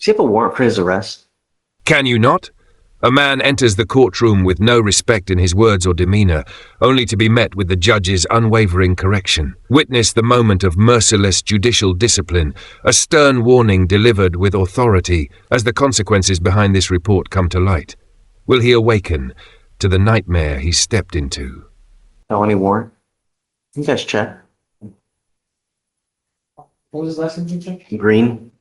Does he have a warrant for his arrest? Can you not? A man enters the courtroom with no respect in his words or demeanor, only to be met with the judge's unwavering correction. Witness the moment of merciless judicial discipline, a stern warning delivered with authority as the consequences behind this report come to light. Will he awaken to the nightmare he stepped into? Felony warrant? You guys check. What was his last name you checked? Green.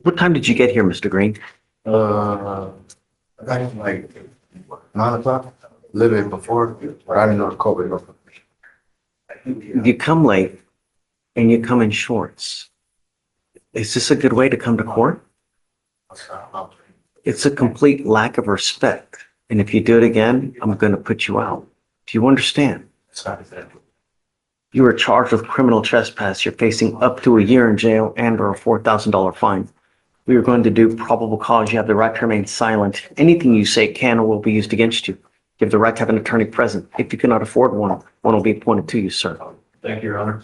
What time did you get here, Mr. Green? I got him like 9 o'clock, a little bit before, but I didn't know the COVID. You come late and you come in shorts. Is this a good way to come to court? It's a complete lack of respect. And if you do it again, I'm going to put you out. Do you understand? You are charged with criminal trespass. You're facing up to a year in jail and or a $4,000 fine. We are going to do probable cause. You have the right to remain silent. Anything you say can or will be used against you. You have the right to have an attorney present. If you cannot afford one, one will be appointed to you, sir. Thank you, Your Honor.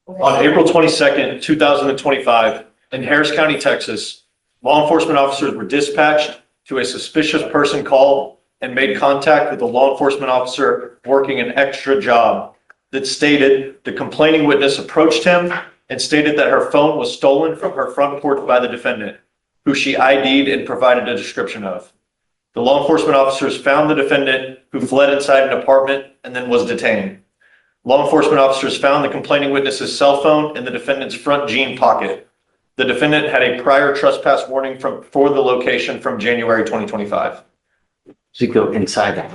On April 22nd, 2025, in Harris County, Texas, law enforcement officers were dispatched to a suspicious person call and made contact with a law enforcement officer working an extra job that stated the complaining witness approached him and stated that her phone was stolen from her front porch by the defendant, who she ID'd and provided a description of. The law enforcement officers found the defendant, who fled inside an apartment and then was detained. Law enforcement officers found the complaining witness's cell phone in the defendant's front jean pocket. The defendant had a prior trespass warning for the location from January 2025. So you go inside that.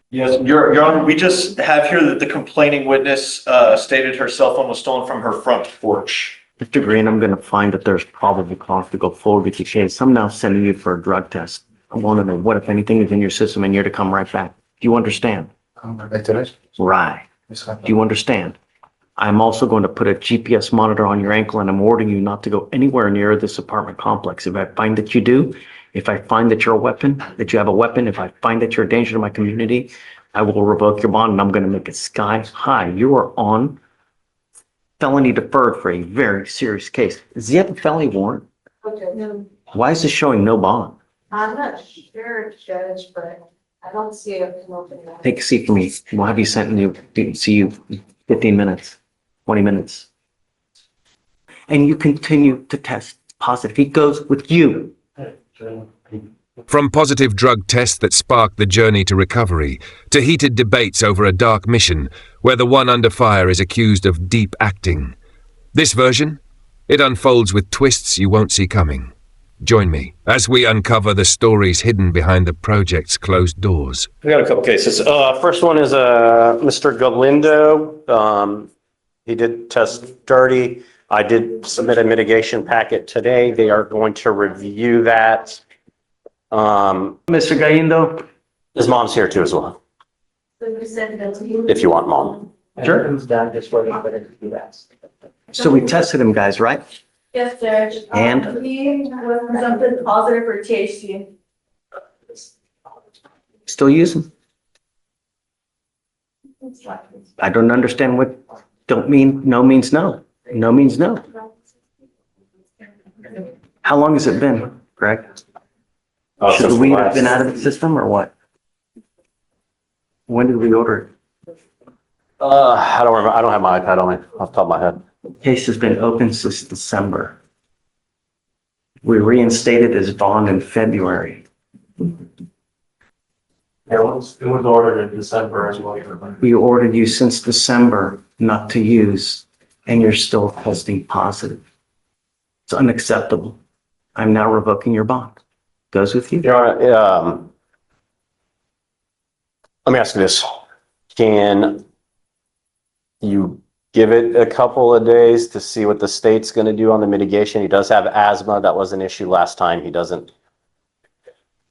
Yes, Your Honor, we just have here that the complaining witness stated her cell phone was stolen from her front porch. Mr. Green, I'm going to find that there's probable cause to go forward with your case. I'm now sending you for a drug test. I want to know what, if anything, is in your system and you're to come right back. Do you understand? Come right today? Right. Do you understand? I'm also going to put a GPS monitor on your ankle and I'm ordering you not to go anywhere near this apartment complex. If I find that you do, if I find that you're a weapon, that you have a weapon, if I find that you're a danger to my community, I will revoke your bond and I'm going to make it sky high. You are on felony deferred for a very serious case. Does he have a felony warrant? Okay, no, Why is this showing no bond? I'm not sure, Judge, but I don't see it come up in that. Take a seat for me. We'll have you sent in you, see you 15 minutes, 20 minutes. And you continue to test positive. He goes with you. From positive drug tests that sparked the journey to recovery, to heated debates over a dark mission where the one under fire is accused of deep acting. This version, it unfolds with twists you won't see coming. Join me as we uncover the stories hidden behind the project's closed doors. We got a couple cases. First one is Mr. Galindo. He did test dirty. I did submit a mitigation packet today. They are going to review that. Mr. Galindo? His mom's here too as well, So you send it to you? if you want mom. Sure. So we tested him, guys, right? Yes, Judge. And? He was something positive for THC. Still using? I don't understand what don't mean no means no. No means no. How long has it been, Greg? Should the weed have been out of the system or what? When did we order it? I don't remember. I don't have my iPad on me off the top of my head. Case has been open since December. We reinstated his bond in February. It was ordered in December as well. We ordered you since December not to use, and you're still testing positive. It's unacceptable. I'm now revoking your bond. Goes with you? Your Honor, let me ask you this. Can you give it a couple of days to see what the state's going to do on the mitigation? He does have asthma. That was an issue last time. He doesn't.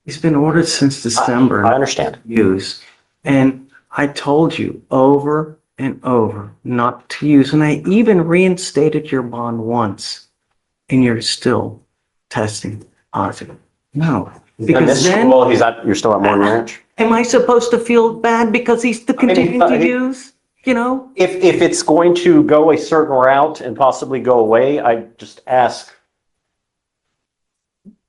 He's been ordered since December. I understand. Not to use. And I told you over and over not to use. And I even reinstated your bond once. And you're still testing positive. No. Because then, well, you're still at Morton Ranch. am I supposed to feel bad because he's still continuing to use? You know? If it's going to go a certain route and possibly go away, I just ask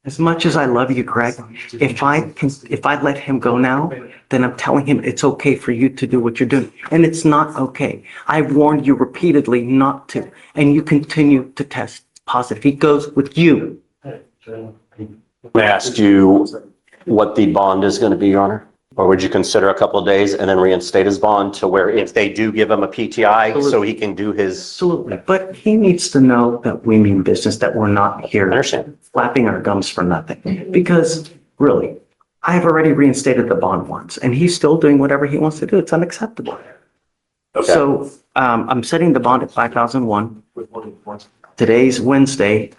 As much as I love you, Greg, if I let him go now, then I'm telling him it's okay for you to do what you're doing. And it's not okay. I've warned you repeatedly not to, and you continue to test positive. He goes with you. I asked you what the bond is going to be, Your Honor? Or would you consider a couple of days and then reinstate his bond to where if they do give him a PTI, so he can do his... Absolutely. But he needs to know that we mean business, that we're not here Understand. flapping our gums for nothing. Because really, I have already reinstated the bond once and he's still doing whatever he wants to do. It's unacceptable. Okay. So I'm setting the bond at 5,001. Today's Wednesday.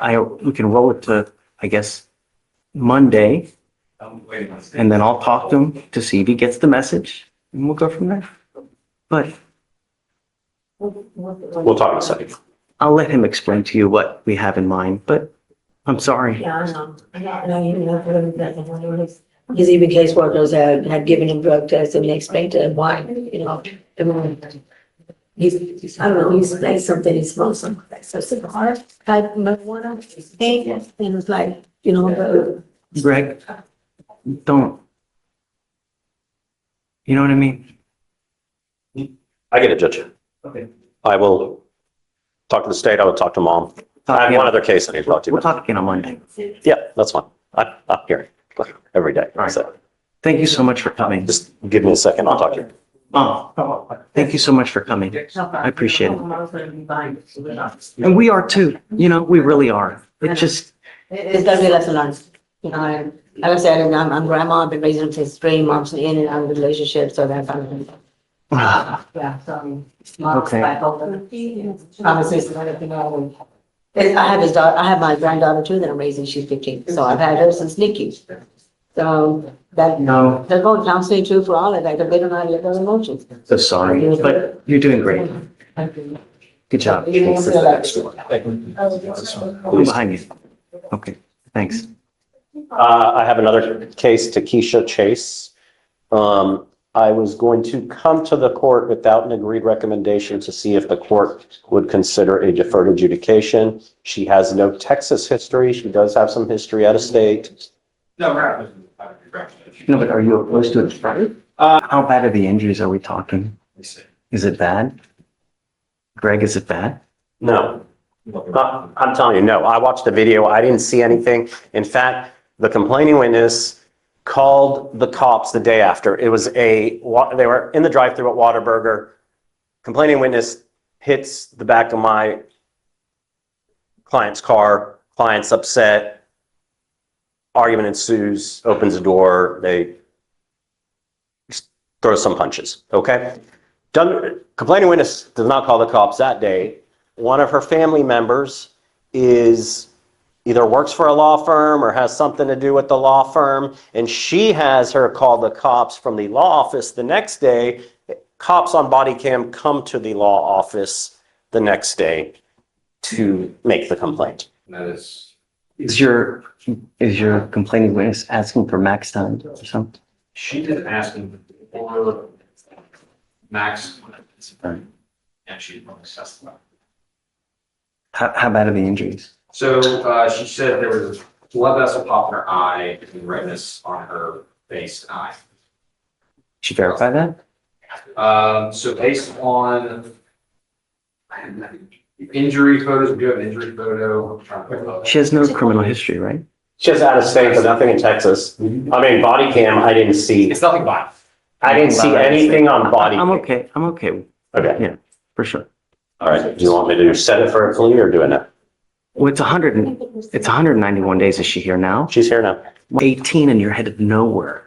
We can roll it to, I guess, Monday. And then I'll talk to him to see if he gets the message and we'll go from there. But We'll talk in a second. I'll let him explain to you what we have in mind, but I'm sorry. Yeah, I know. I know you know, his even caseworkers had given him drug tests and they explained to him why, you know. He's, I don't know, he explained something, he smoked some, like, so cigar type marijuana thing, and it was like, you know, Greg, don't. You know what I mean? I get it, Judge. Okay. I will talk to the state. I will talk to mom. I have one other case I need to talk to you We'll about. talk again on Monday. Yeah, that's fine. I'm here every day. All right. So Thank you so much for coming. just give me a second. I'll talk to you. Mom, thank you so much for coming. I appreciate it. And we are too, you know, we really are. It just, it's gonna be a lesson learned. You know, like I said, I'm grandma, I've been raising him since 3 months in and out of the relationship, so that kind of thing. Yeah, so. Okay. Promises, you know. I have his daughter, I have my granddaughter too that I'm raising, she's 15, so I've had her since Nikki. So that, no, they're going counseling too for all of that, because they don't know how to let their emotions. so sorry, but you're doing great. Good job. You didn't feel like- Who's behind you? Okay, thanks. I have another case, Takesha Chase. I was going to come to the court without an agreed recommendation to see if the court would consider a deferred adjudication. She has no Texas history. She does have some history out of state. No, but are you opposed to it, right? How bad are the injuries are we talking? Is it bad? Greg, is it bad? No. I'm telling you, no. I watched the video. I didn't see anything. In fact, the complaining witness called the cops the day after. It was they were in the drive-thru at Whataburger. Complaining witness hits the back of my client's car. Client's upset. Argument ensues, opens the door. They throw some punches. Okay? Complaining witness does not call the cops that day. One of her family members either works for a law firm or has something to do with the law firm, and she has her call the cops from the law office the next day. Cops on body cam come to the law office the next day to make the complaint. Is your complaining witness asking for max time or something? She didn't ask him for max, Right. and she didn't assess that. How bad are the injuries? So, she said there was a blood vessel pop in her eye and redness on her face and eye. Did you verify that? So based on injury photos, we do have an injury photo. I'm trying to pull it up. She has no criminal history, right? She has out of state, but nothing in Texas. I mean, body cam, I didn't see. It's nothing bad. I didn't see anything on body. I'm cam. okay. I'm okay. Okay. Yeah, for sure. All right. Do you want me to set it for a plea or do it now? Well, it's 191 days. Is she here now? She's here now. 18 and you're headed nowhere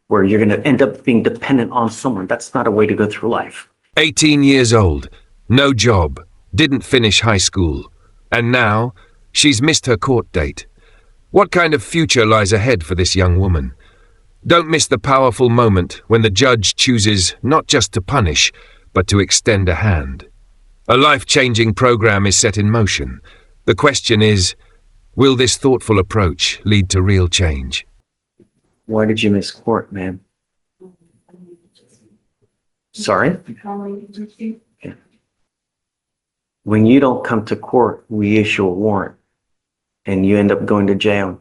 where you're going to end up being dependent on someone. That's not a way to go through life. 18 years old, no job, didn't finish high school, and now she's missed her court date. What kind of future lies ahead for this young woman? Don't miss the powerful moment when the judge chooses not just to punish, but to extend a hand. A life-changing program is set in motion. The question is, will this thoughtful approach lead to real change? Why did you miss court, ma'am? Sorry? Okay. When you don't come to court, we issue a warrant and you end up going to jail.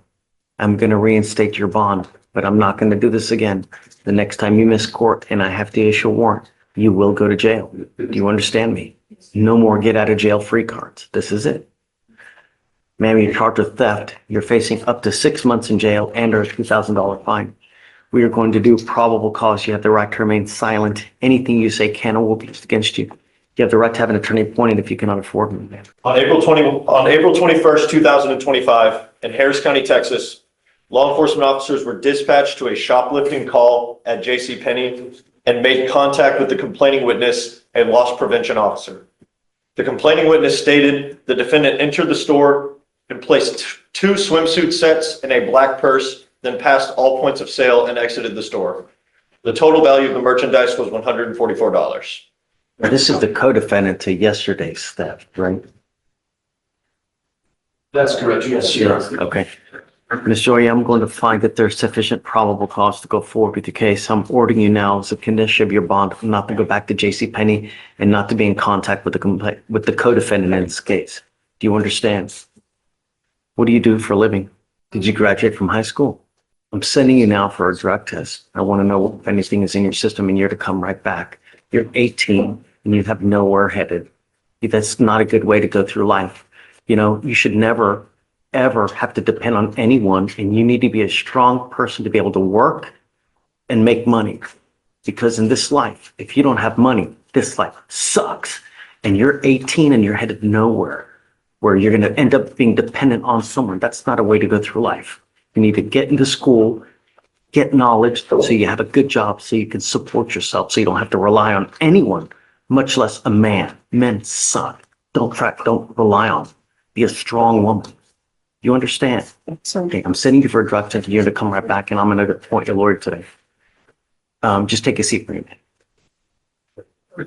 I'm going to reinstate your bond, but I'm not going to do this again. The next time you miss court and I have to issue a warrant, you will go to jail. Do you understand me? No more get out of jail free cards. This is it. Ma'am, you're charged with theft. You're facing up to 6 months in jail and or a $2,000 fine. We are going to do probable cause. You have the right to remain silent. Anything you say can or will be used against you. You have the right to have an attorney appointed if you cannot afford one, ma'am. On April 21st, 2025, in Harris County, Texas, law enforcement officers were dispatched to a shoplifting call at JCPenney and made contact with the complaining witness, a loss prevention officer. The complaining witness stated the defendant entered the store and placed two swimsuit sets in a black purse, then passed all points of sale and exited the store. The total value of the merchandise was $144. Now, this is the co-defendant to yesterday's theft, right? That's correct, yes, sir. Okay. Ms. Joy, I'm going to find that there's sufficient probable cause to go forward with your case. I'm ordering you now as a condition of your bond not to go back to JCPenney and not to be in contact with the co-defendant in this case. Do you understand? What do you do for a living? Did you graduate from high school? I'm sending you now for a drug test. I want to know if anything is in your system and you're to come right back. You're 18 and you have nowhere headed. That's not a good way to go through life. You know, you should never, ever have to depend on anyone, and you need to be a strong person to be able to work and make money. Because in this life, if you don't have money, this life sucks. And you're 18 and you're headed nowhere where you're going to end up being dependent on someone. That's not a way to go through life. You need to get into school, get knowledge so you have a good job, so you can support yourself, so you don't have to rely on anyone, much less a man. Men suck. Don't rely on them. Be a strong woman. You understand? Okay, I'm sending you for a drug test. You're to come right back, and I'm going to appoint your lawyer today. Just take a seat for a minute.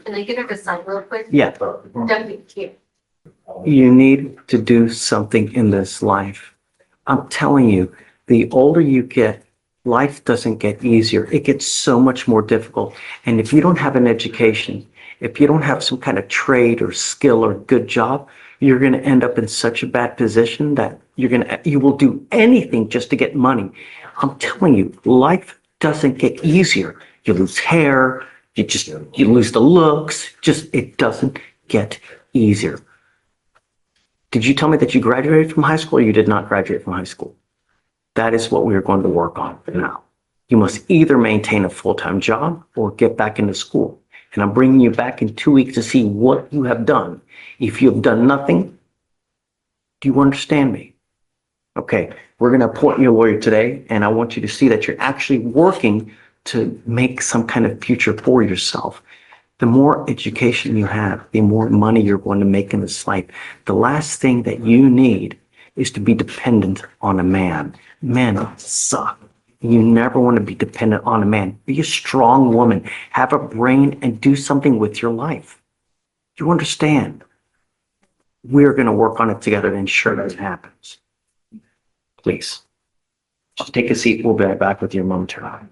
Can I get her to sign real quick? Yeah. Definitely here. You need to do something in this life. I'm telling you, the older you get, life doesn't get easier. It gets so much more difficult. And if you don't have an education, if you don't have some kind of trade or skill or good job, you're going to end up in such a bad position that you will do anything just to get money. I'm telling you, life doesn't get easier. You lose hair, you lose the looks, it doesn't get easier. Did you tell me that you graduated from high school or you did not graduate from high school? That is what we are going to work on now. You must either maintain a full-time job or get back into school. And I'm bringing you back in 2 weeks to see what you have done. If you have done nothing, do you understand me? Okay, we're going to appoint your lawyer today, and I want you to see that you're actually working to make some kind of future for yourself. The more education you have, the more money you're going to make in this life. The last thing that you need is to be dependent on a man. Men suck. You never want to be dependent on a man. Be a strong woman. Have a brain and do something with your life. Do you understand? We're going to work on it together to ensure that it happens. Please, just take a seat. We'll be right back with you momentarily.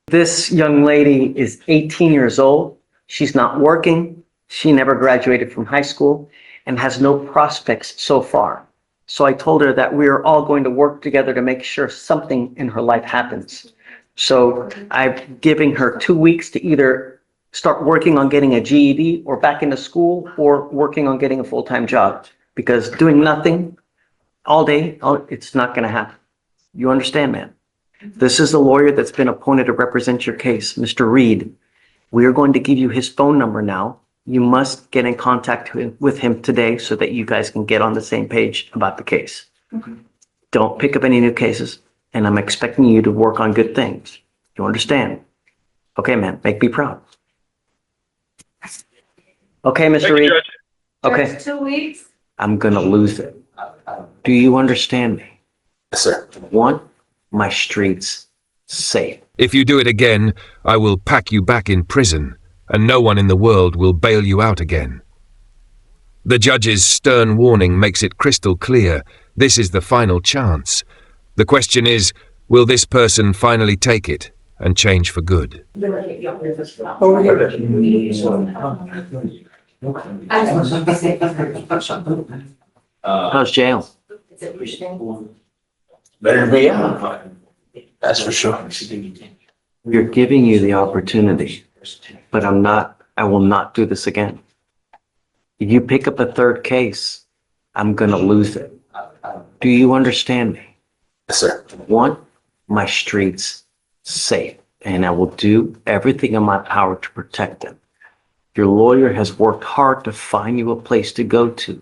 This young lady is 18 years old. She's not working. She never graduated from high school and has no prospects so far. So I told her that we are all going to work together to make sure something in her life happens. So I'm giving her 2 weeks to either start working on getting a GED or back into school or working on getting a full-time job, because doing nothing all day, it's not going to happen. You understand, man? This is the lawyer that's been appointed to represent your case, Mr. Reed. We are going to give you his phone number now. You must get in contact with him today so that you guys can get on the same page about the case. Okay. Don't pick up any new cases, and I'm expecting you to work on good things. You understand? Okay, man, make me proud. Okay, Mr. Reed. Okay, Just 2 weeks? I'm gonna lose it. Do you understand me? Yes, sir. Want my streets safe. If you do it again, I will pack you back in prison, and no one in the world will bail you out again. The judge's stern warning makes it crystal clear this is the final chance. The question is, will this person finally take it and change for good? How's jail? Better to be out. That's for sure. We're giving you the opportunity, but I will not do this again. If you pick up a third case, I'm going to lose it. Do you understand me? Yes, sir. Want my streets safe, and I will do everything in my power to protect them. Your lawyer has worked hard to find you a place to go to,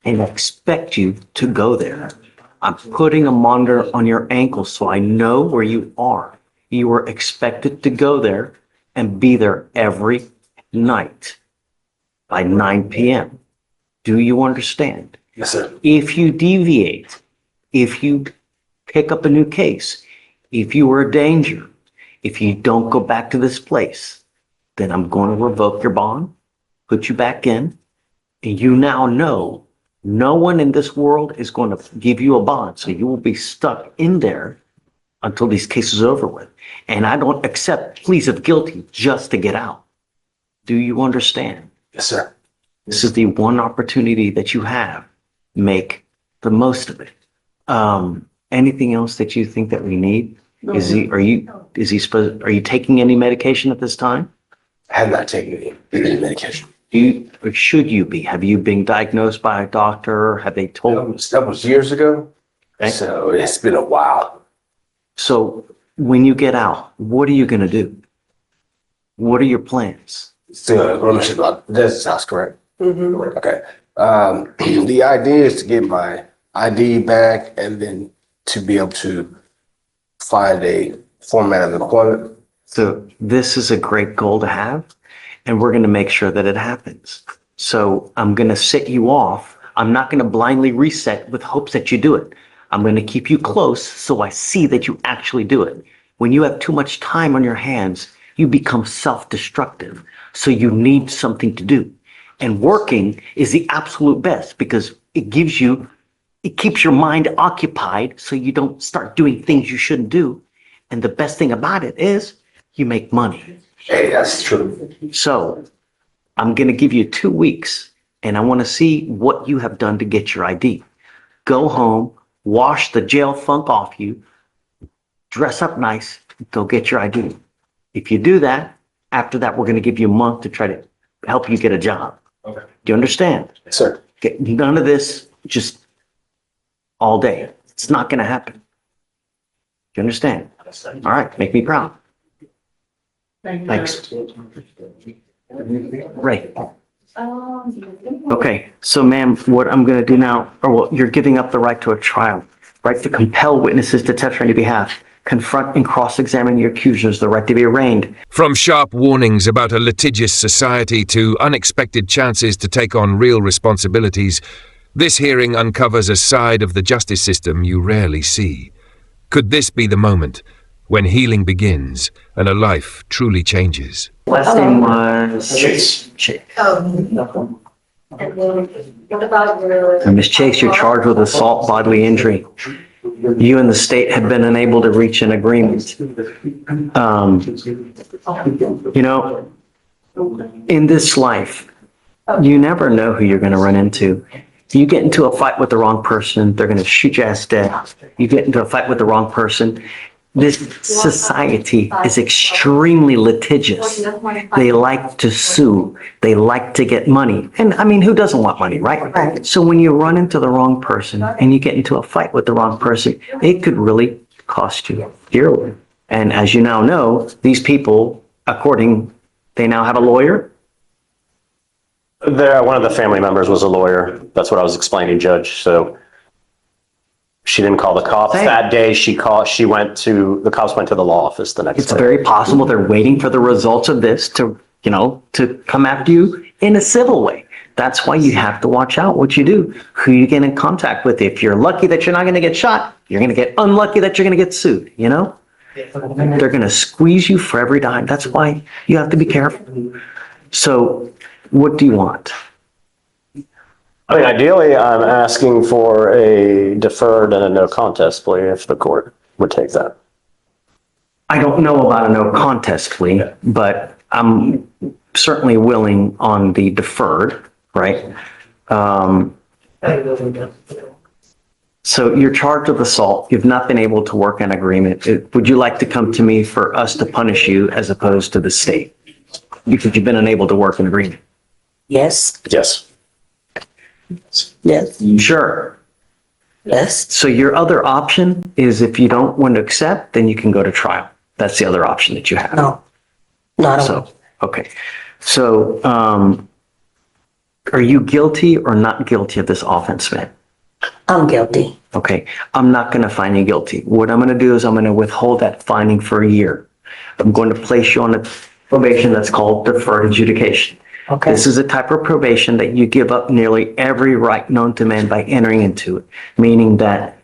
and I expect you to go there. I'm putting a monitor on your ankle so I know where you are. You are expected to go there and be there every night by 9 p.m. Do you understand? Yes, sir. If you deviate, if you pick up a new case, if you are a danger, if you don't go back to this place, then I'm going to revoke your bond, put you back in, and you now know no one in this world is going to give you a bond. So you will be stuck in there until these cases are over with. And I don't accept pleas of guilty just to get out. Do you understand? Yes, sir. This is the one opportunity that you have. Make the most of it. Anything else that you think that we need? Are you taking any medication at this time? I have not taken any medication. Or should you be? Have you been diagnosed by a doctor? Have they told? That was years ago. Okay. So it's been a while. So when you get out, what are you going to do? What are your plans? Still, that's correct. Okay. The idea is to get my ID back and then to be able to find a format of employment. So this is a great goal to have, and we're going to make sure that it happens. So I'm going to set you off. I'm not going to blindly reset with hopes that you do it. I'm going to keep you close so I see that you actually do it. When you have too much time on your hands, you become self-destructive. So you need something to do. And working is the absolute best because it keeps your mind occupied so you don't start doing things you shouldn't do. And the best thing about it is you make money. Hey, that's true. So I'm going to give you 2 weeks and I want to see what you have done to get your ID. Go home, wash the jail funk off you, dress up nice, go get your ID. If you do that, after that, we're going to give you a month to try to help you get a job. Okay. Do you understand? Yes, sir. Okay, none of this just all day. It's not going to happen. Do you understand? All right, make me proud. Thanks. Ray. Okay, so ma'am, what I'm going to do now, you're giving up the right to a trial, right to compel witnesses to testify on your behalf, confront and cross-examine your accusers, the right to be arraigned. From sharp warnings about a litigious society to unexpected chances to take on real responsibilities, this hearing uncovers a side of the justice system you rarely see. Could this be the moment when healing begins and a life truly changes? Last name was Chase. Chase. And then what about your? Ms. Chase, you're charged with assault, bodily injury. You and the state have been unable to reach an agreement. In this life, you never know who you're going to run into. You get into a fight with the wrong person, they're going to shoot your ass dead. You get into a fight with the wrong person. This society is extremely litigious. They like to sue. They like to get money. And I mean, who doesn't want money, right? So when you run into the wrong person and you get into a fight with the wrong person, it could really cost you dearly. And as you now know, these people, they now have a lawyer. One of the family members was a lawyer. That's what I was explaining, Judge. So she didn't call the cops that day. The cops went to the law office the next day. It's very possible they're waiting for the results of this to come after you in a civil way. That's why you have to watch out what you do, who you get in contact with. If you're lucky that you're not going to get shot, you're going to get unlucky that you're going to get sued, They're going to squeeze you for every dime. That's why you have to be careful. So what do you want? I mean, ideally, I'm asking for a deferred and a no contest plea if the court would take that. I don't know about a no contest plea, but I'm certainly willing on the deferred, right? So you're charged with assault. You've not been able to work an agreement. Would you like to come to me for us to punish you as opposed to the state? Because you've been unable to work an agreement. Yes, Yes. yes, Sure. yes. So your other option is if you don't want to accept, then you can go to trial. That's the other option that you have. No, no, I don't. So, okay. So, are you guilty or not guilty of this offense, man? I'm guilty. Okay, I'm not going to find you guilty. What I'm going to do is I'm going to withhold that finding for a year. I'm going to place you on a probation that's called deferred adjudication. Okay. This is a type of probation that you give up nearly every right known to man by entering into it, meaning that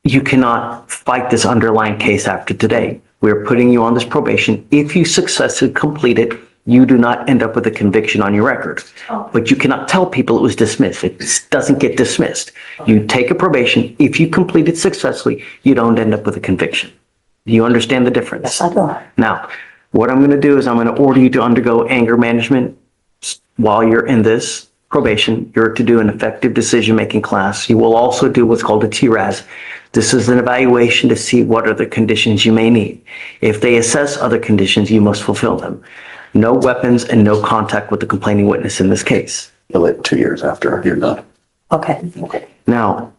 you cannot fight this underlying case after today. We're putting you on this probation. If you successfully complete it, you do not end up with a conviction on your record. But you cannot tell people it was dismissed. It doesn't get dismissed. You take a probation. If you complete it successfully, you don't end up with a conviction. Do you understand the difference? Yes, I do. Now, what I'm going to do is I'm going to order you to undergo anger management while you're in this probation. You're to do an effective decision-making class. You will also do what's called a TRAS. This is an evaluation to see what other conditions you may need. If they assess other conditions, you must fulfill them. No weapons and no contact with the complaining witness in this case. You'll live 2 years after you're done. Okay. Now,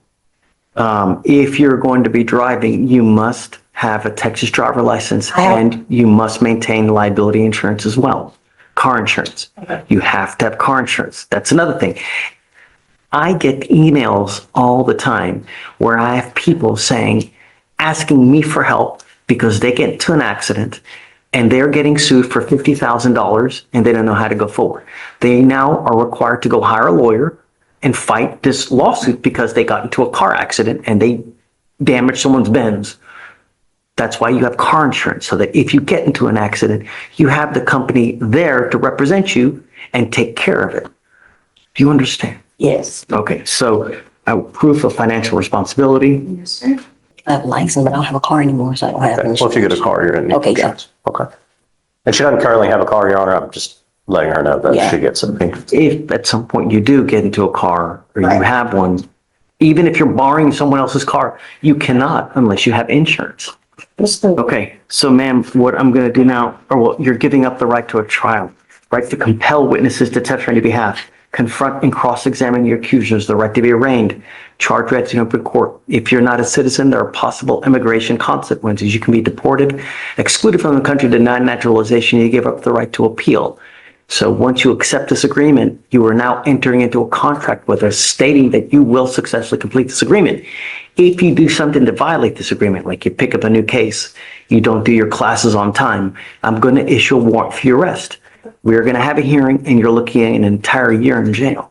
if you're going to be driving, you must have a Texas driver license I have- and you must maintain liability insurance as well. Car insurance. You have to have car insurance. That's another thing. I get emails all the time where I have people asking me for help because they get into an accident and they're getting sued for $50,000 and they don't know how to go forward. They now are required to go hire a lawyer and fight this lawsuit because they got into a car accident and they damaged someone's Benz. That's why you have car insurance, so that if you get into an accident, you have the company there to represent you and take care of it. Do you understand? Yes. Okay, so proof of financial responsibility. Yes, sir. I have a license, but I don't have a car anymore, so I don't have Okay. Well, insurance. if you get a car, you're gonna need Okay, yeah. insurance. Okay. And she doesn't currently have a car, Your Honor. I'm just letting her know that Yeah. she gets something. If at some point you do get into a car or you Right. have one, even if you're borrowing someone else's car, you cannot unless you have insurance. Okay, so ma'am, what I'm going to do now, you're giving up the right to a trial, right to compel witnesses to testify on your behalf, confront and cross-examine your accusers, the right to be arraigned, charge read in open court. If you're not a citizen, there are possible immigration consequences. You can be deported, excluded from the country, denied naturalization. You give up the right to appeal. So once you accept this agreement, you are now entering into a contract with us stating that you will successfully complete this agreement. If you do something to violate this agreement, like you pick up a new case, you don't do your classes on time, I'm going to issue a warrant for your arrest. We're going to have a hearing and you're looking at an entire year in jail.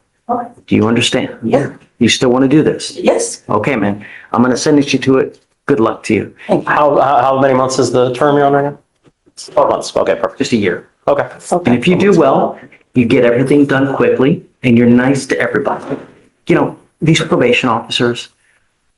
Do you understand? Yeah. You still want to do this? Yes. Okay, man. I'm going to sentence you to it. Good luck to you. How many months is the term, Your Honor? 12 months. Okay, perfect. Just a year. Okay. And if you do well, you get everything done quickly and you're nice to everybody. You know, these probation officers,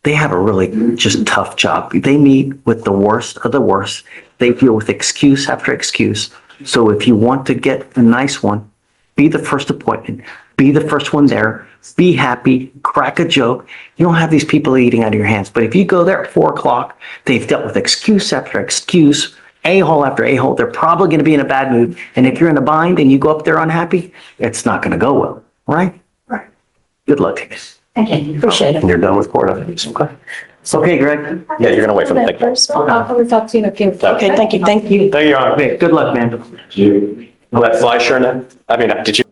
they have a really just tough job. They meet with the worst of the worst. They deal with excuse after excuse. So if you want to get a nice one, be the first appointment, be the first one there, be happy, crack a joke. You don't have these people eating out of your hands. But if you go there at 4:00, they've dealt with excuse after excuse, a-hole after a-hole. They're probably going to be in a bad mood. And if you're in a bind and you go up there unhappy, it's not going to go well, right? Right. Good luck to you. Thank you. Appreciate it. And you're done with court, I think. Okay. Okay, Greg. Yeah, you're gonna wait for the thank you. I'll probably talk to you in a few. Okay, thank you, thank you. Thank you, Your Honor. Okay, good luck, man. Let Fleischer know. I mean, did you?